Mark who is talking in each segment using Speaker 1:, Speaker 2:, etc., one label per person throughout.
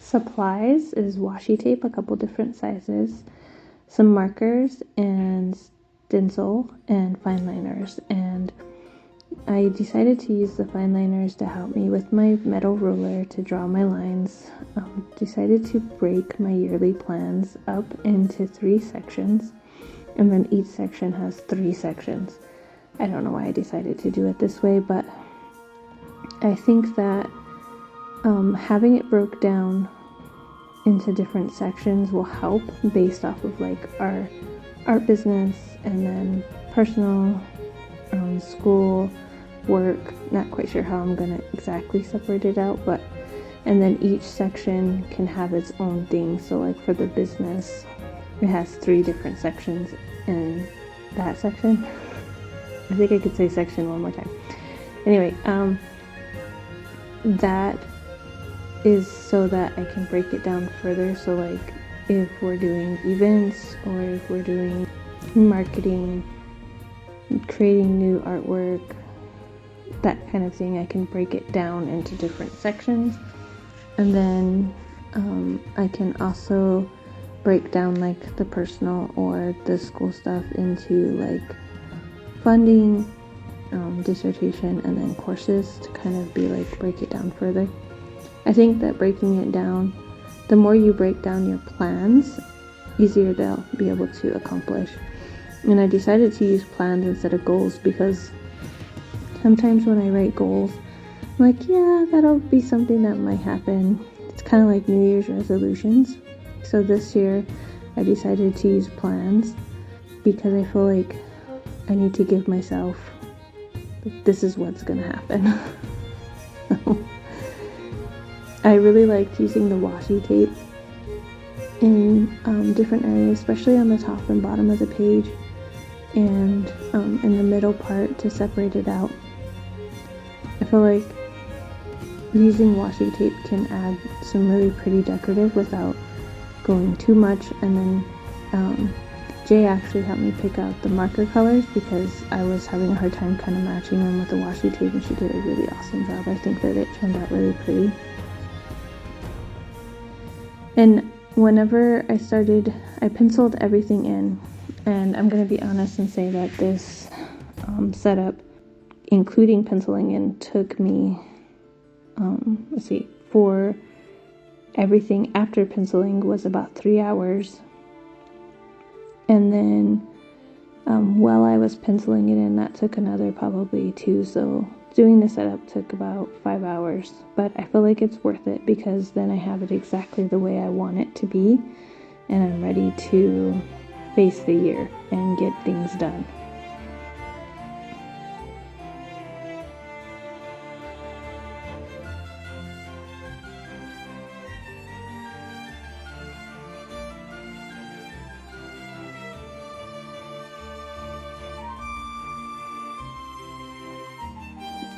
Speaker 1: supplies is washi tape, a couple different sizes, some markers, and stencil, and fine liners. And I decided to use the fine liners to help me with my metal ruler to draw my lines. Decided to break my yearly plans up into 3 sections, and then each section has 3 sections. I don't know why I decided to do it this way, but I think that having it broke down into different sections will help based off of like our art business and then personal, school, work. Not quite sure how I'm gonna exactly separate it out, but and then each section can have its own thing. So like for the business, it has 3 different sections in that section. I think I could say section one more time. Anyway, that is so that I can break it down further. So like if we're doing events or if we're doing marketing, creating new artwork, that kind of thing, I can break it down into different sections. And then I can also break down like the personal or the school stuff into like funding, dissertation, and then courses to kind of be like break it down further. I think that breaking it down, the more you break down your plans, easier they'll be able to accomplish. And I decided to use plans instead of goals because sometimes when I write goals, I'm like, yeah, that'll be something that might happen. It's kind of like New Year's resolutions. So this year I decided to use plans because I feel like I need to give myself, this is what's gonna happen. I really liked using the washi tape in different areas, especially on the top and bottom of the page and in the middle part to separate it out. I feel like using washi tape can add some really pretty decorative without going too much. And then Jay actually helped me pick out the marker colors because I was having a hard time kind of matching them with the washi tape, and she did a really awesome job. I think that it turned out really pretty. And whenever I started, I penciled everything in, and I'm going to be honest and say that this setup, including penciling in, took me, for everything after penciling was about 3 hours. And then while I was penciling it in, that took another probably 2, so doing the setup took about 5 hours, but I feel like it's worth it because then I have it exactly the way I want it to be, and I'm ready to face the year and get things done.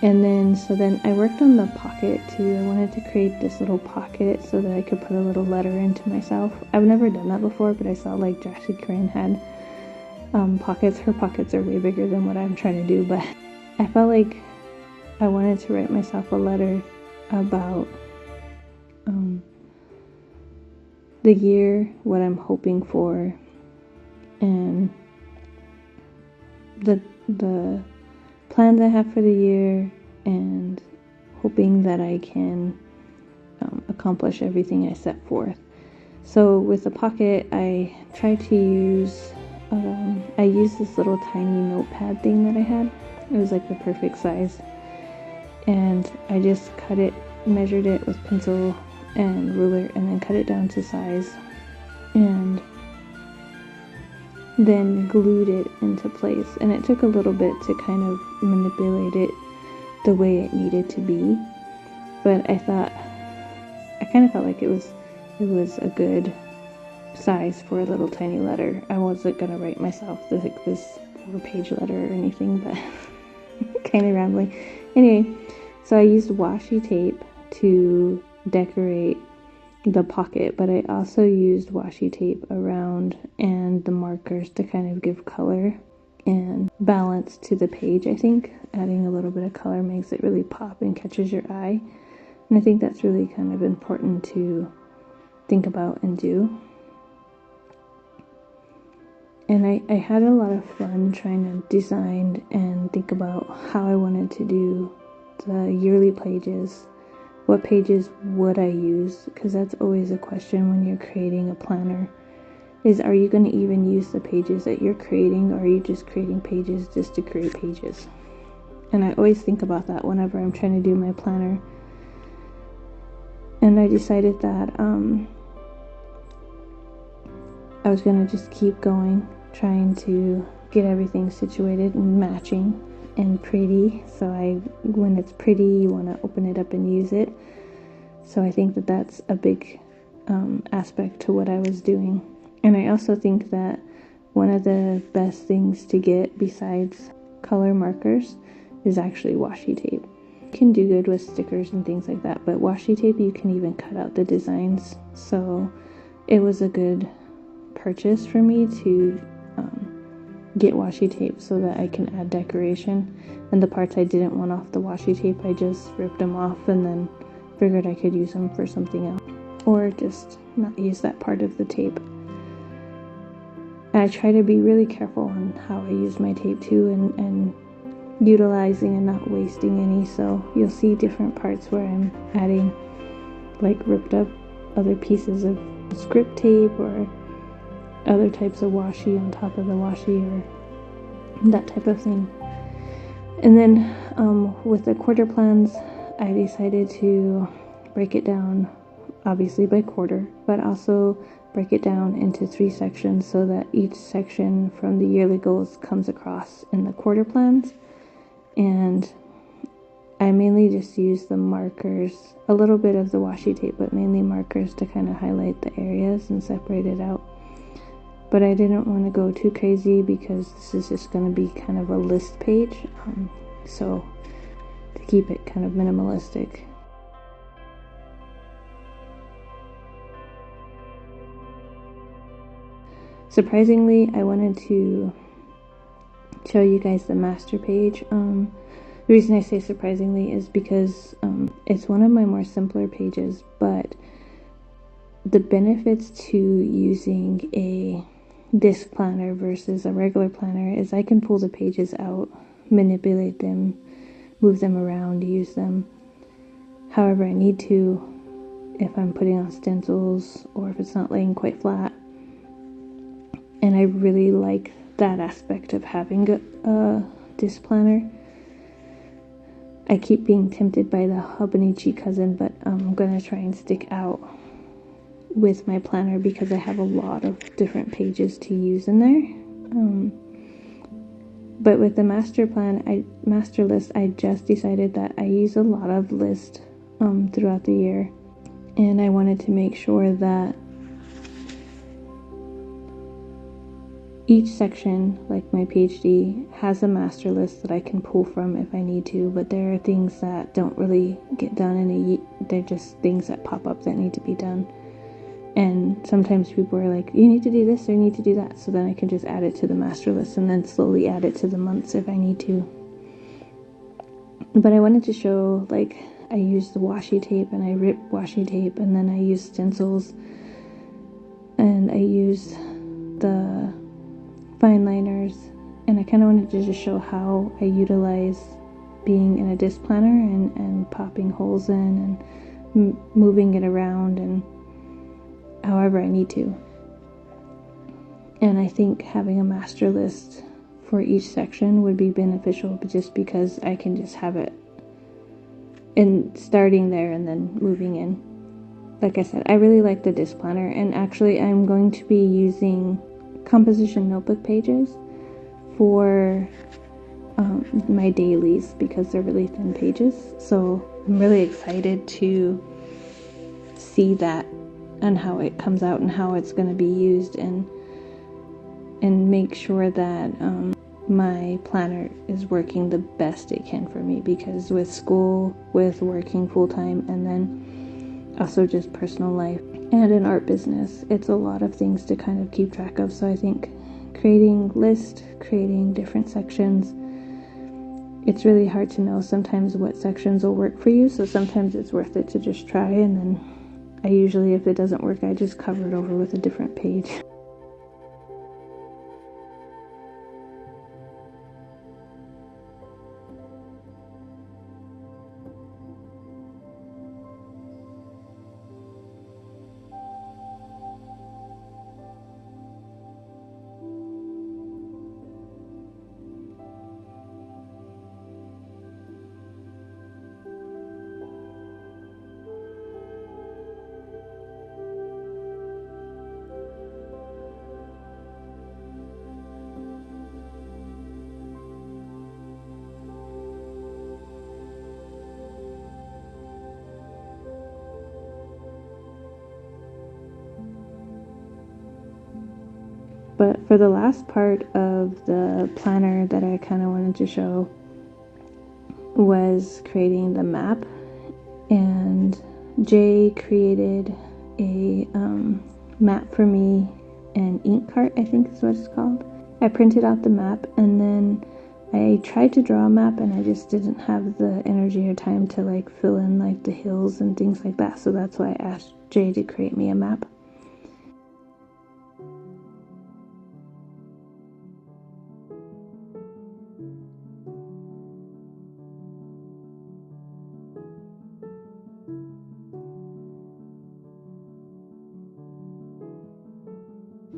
Speaker 1: And then I worked on the pocket too. I wanted to create this little pocket so that I could put a little letter into myself. I've never done that before, but I saw like Jessie Corinne had pockets. Her pockets are way bigger than what I'm trying to do, but I felt like I wanted to write myself a letter about the year, what I'm hoping for, and the plans I have for the year, and hoping that I can accomplish everything I set forth. So with the pocket, I tried to use, I used this little tiny notepad thing that I had. It was like the perfect size. And I just cut it, measured it with pencil and ruler, and then cut it down to size. And then glued it into place, and it took a little bit to kind of manipulate it the way it needed to be, but I kind of felt like it was a good size for a little tiny letter. I wasn't gonna write myself this 4-page letter or anything, but kind of rambling. Anyway, so I used washi tape to decorate the pocket, but I also used washi tape around and the markers to kind of give color and balance to the page. I think adding a little bit of color makes it really pop and catches your eye, and I think that's really kind of important to think about and do. And I had a lot of fun trying to design and think about how I wanted to do the yearly pages. What pages would I use? Because that's always a question when you're creating a planner, is are you going to even use the pages that you're creating, or are you just creating pages just to create pages? And I always think about that whenever I'm trying to do my planner. And I decided that I was going to just keep going, trying to get everything situated and matching and pretty. So when it's pretty, you want to open it up and use it. So I think that that's a big aspect to what I was doing. And I also think that one of the best things to get besides color markers is actually washi tape. You can do good with stickers and things like that, but washi tape, you can even cut out the designs. So it was a good purchase for me to get washi tape so that I can add decoration. And the parts I didn't want off the washi tape, I just ripped them off and then figured I could use them for something else, or just not use that part of the tape. And I try to be really careful on how I use my tape too, and utilizing and not wasting any. So you'll see different parts where I'm adding like ripped up other pieces of script tape or other types of washi on top of the washi, or that type of thing. And then with the quarter plans, I decided to break it down obviously by quarter, but also break it down into 3 sections so that each section from the yearly goals comes across in the quarter plans. And I mainly just use the markers, a little bit of the washi tape, but mainly markers to kind of highlight the areas and separate it out. But I didn't want to go too crazy because this is just going to be kind of a list page. So to keep it kind of minimalistic. Surprisingly, I wanted to show you guys the master page. The reason I say surprisingly is because it's one of my more simpler pages, but the benefits to using a disc planner versus a regular planner is I can pull the pages out, manipulate them, move them around, use them however I need to, if I'm putting on stencils or if it's not laying quite flat. And I really like that aspect of having a disc planner. I keep being tempted by the Hobonichi cousin, but I'm gonna try and stick out with my planner because I have a lot of different pages to use in there. But with the master list, I just decided that I use a lot of lists throughout the year, and I wanted to make sure that each section, like my PhD, has a master list that I can pull from if I need to, but there are things that don't really get done they're just things that pop up that need to be done. And sometimes people are like, you need to do this or you need to do that, so then I can just add it to the master list and then slowly add it to the months if I need to. But I wanted to show, like, I used the washi tape and I ripped washi tape, and then I used stencils and I used the fine liners, and I kind of wanted to just show how I utilize being in a disc planner and popping holes in and moving it around and however I need to. And I think having a master list for each section would be beneficial, but just because I can just have it in starting there and then moving in. Like I said, I really like the disc planner, and actually I'm going to be using composition notebook pages for my dailies because they're really thin pages. So I'm really excited to see that and how it comes out and how it's going to be used, and make sure that my planner is working the best it can for me, because with school, with working full-time, and then also just personal life and an art business, it's a lot of things to kind of keep track of. So I think creating lists, creating different sections, it's really hard to know sometimes what sections will work for you, so sometimes it's worth it to just try and then I usually, if it doesn't work, I just cover it over with a different page. But for the last part of the planner that I kind of wanted to show was creating the map. And Jay created a map for me, an ink cart, I think is what it's called. I printed out the map, and then I tried to draw a map, and I just didn't have the energy or time to like fill in like the hills and things like that. So that's why I asked Jay to create me a map.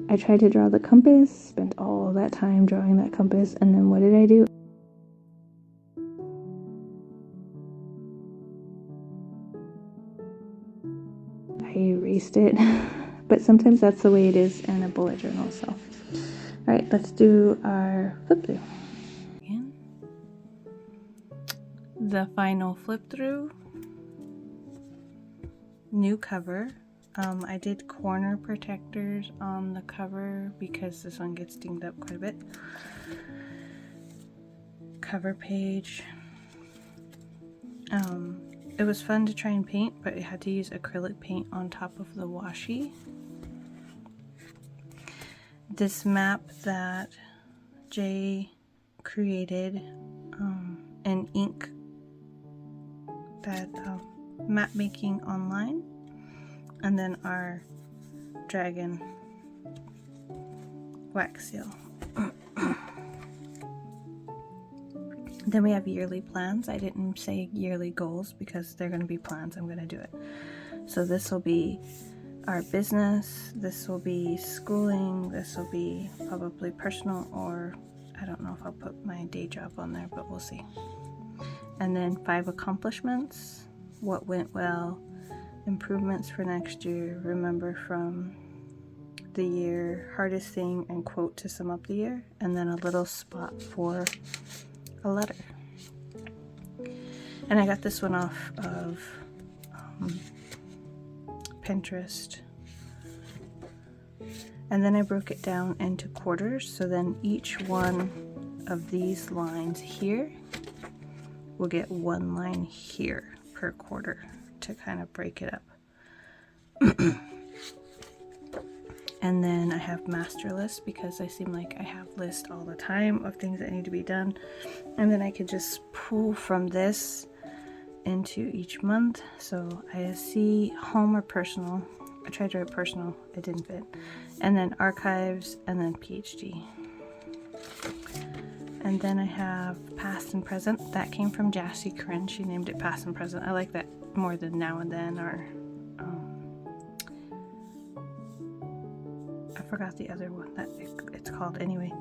Speaker 1: I tried to draw the compass, spent all that time drawing that compass, and then what did I do? I erased it. But sometimes that's the way it is in a bullet journal. So, alright, let's do our flip through. The final flip through. New cover. I did corner protectors on the cover because this one gets dinged up quite a bit. Cover page. It was fun to try and paint, but I had to use acrylic paint on top of the washi. This map that Jay created, an ink that map making online, and then our dragon wax seal. Then we have yearly plans. I didn't say yearly goals because they're going to be plans. I'm going to do it. So this will be our business, this will be schooling, this will be probably personal, or I don't know if I'll put my day job on there, but we'll see. And then 5 accomplishments, what went well, improvements for next year, remember from the year, hardest thing, and quote to sum up the year, and then a little spot for a letter. And I got this one off of Pinterest. And then I broke it down into quarters, so then each one of these lines here will get 1 line here per quarter to kind of break it up. And then I have master lists because I seem like I have lists all the time of things that need to be done. And then I could just pull from this into each month. So I see home or personal. I tried to write personal, it didn't fit. And then archives, and then PhD. And then I have past and present. That came from Jassy Corinne. She named it past and present. I like that more than now and then, or I forgot the other one that it's called anyway.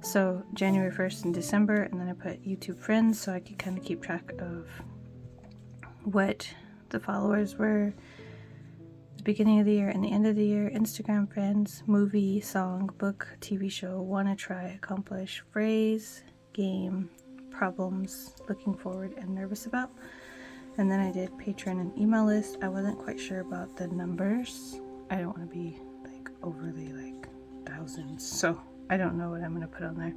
Speaker 1: So January 1st and December, and then I put YouTube friends so I could kind of keep track of what the followers were, the beginning of the year and the end of the year, Instagram friends, movie, song, book, TV show, wanna try, accomplish, phrase, game, problems, looking forward, and nervous about. And then I did Patreon and email list. I wasn't quite sure about the numbers. I don't want to be like overly like thousands, so I don't know what I'm going to put on there.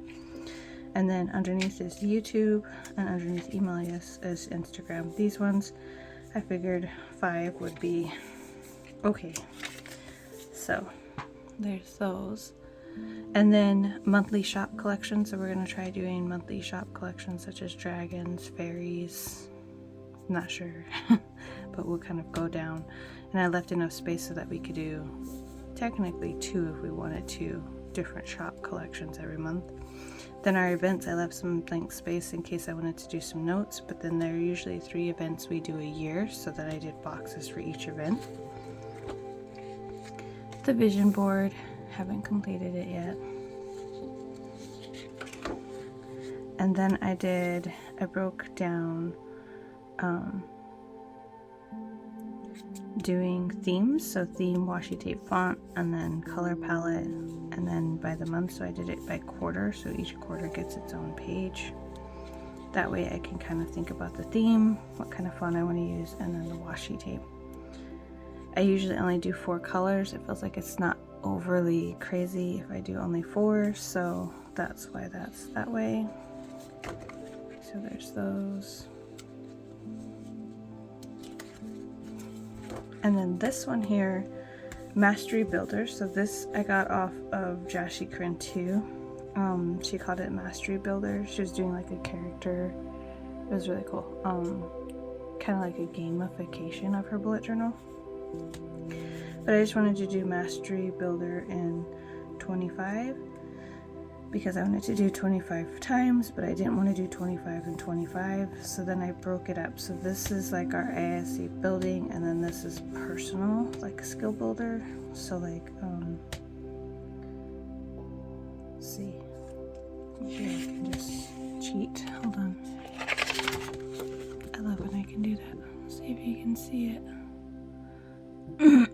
Speaker 1: And then underneath is YouTube, and underneath email is Instagram. These ones I figured 5 would be okay. So there's those. And then monthly shop collections. So we're going to try doing monthly shop collections such as dragons, fairies, not sure, but we'll kind of go down.
Speaker 2: And I left enough space so that we could do technically 2 if we wanted to, different shop collections every month. Then our events, I left some blank space in case I wanted to do some notes, but then there are usually 3 events we do a year, so that I did boxes for each event. The vision board, haven't completed it yet. And then I broke down doing themes, so theme, washi tape, font, and then color palette, and then by the month, so I did it by quarter, so each quarter gets its own page. That way I can kind of think about the theme, what kind of font I want to use, and then the washi tape. I usually only do 4 colors. It feels like it's not overly crazy if I do only 4, so that's why that's that way. So there's those. And then this one here, Mastery Builder. So this I got off of Jashi Corinne 2. She called it Mastery Builder. She was doing like a character. It was really cool. Kind of like a gamification of her bullet journal. But I just wanted to do Mastery Builder in 25 because I wanted to do 25 times, but I didn't want to do 25 and 25. So then I broke it up. So this is like our ISC building, and then this is personal, like a skill builder. So like, let's see, maybe I can just cheat. Hold on. I love when I can do that. See if you can see it. I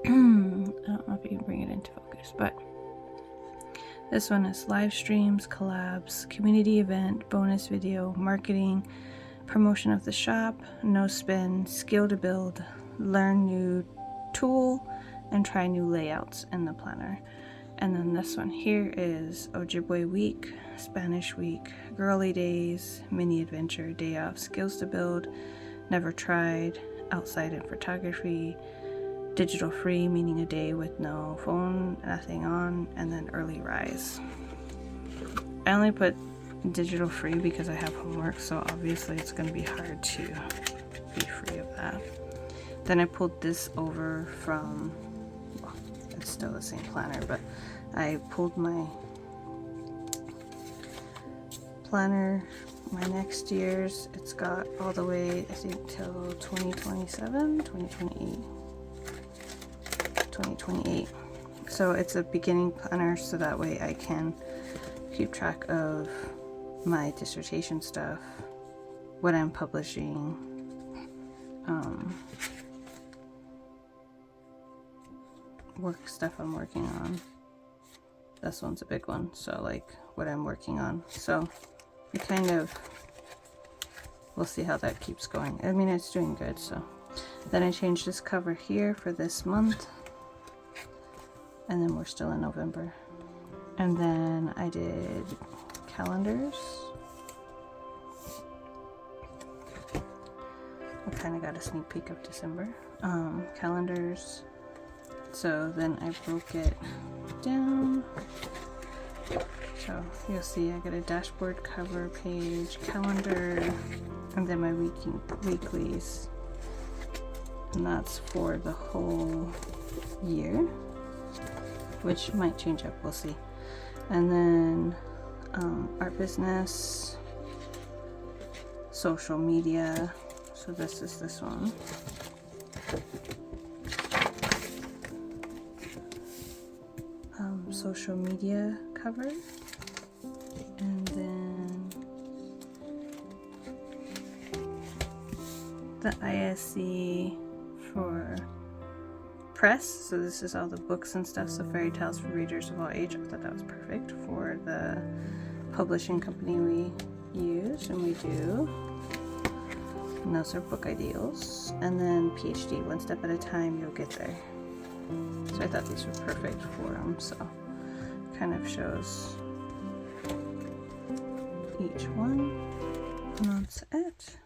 Speaker 2: don't know if you can bring it into focus, but this one is live streams, collabs, community event, bonus video, marketing, promotion of the shop, no spin, skill to build, learn new tool, and try new layouts in the planner. And then this one here is Ojibwe week, Spanish week, girly days, mini adventure, day off, skills to build, never tried, outside in photography, digital free, meaning a day with no phone, nothing on, and then early rise. I only put digital free because I have homework, so obviously it's going to be hard to be free of that. Then I pulled this over from, well, it's still the same planner, but I pulled my planner, my next year's. It's got all the way, I think, till 2027, 2028. 2028. So it's a beginning planner, so that way I can keep track of my dissertation stuff, what I'm publishing, work stuff I'm working on. This one's a big one, so like what I'm working on. So we kind of, we'll see how that keeps going. I mean, it's doing good. So then I changed this cover here for this month. And then we're still in November. And then I did calendars. I kind of got a sneak peek of December. Calendars. So then I broke it down. So you'll see I got a dashboard cover page, calendar, and then my weeklies. And that's for the whole year, which might change up, we'll see. And then art business, social media, so this is this one. Social media cover, and then the ISC for press, so this is all the books and stuff, so fairy tales for readers of all age. I thought that was perfect for the publishing company we use and we do. And those are book ideals. And then PhD, one step at a time, you'll get there. So I thought these were perfect for them, so kind of shows each one, and that's it.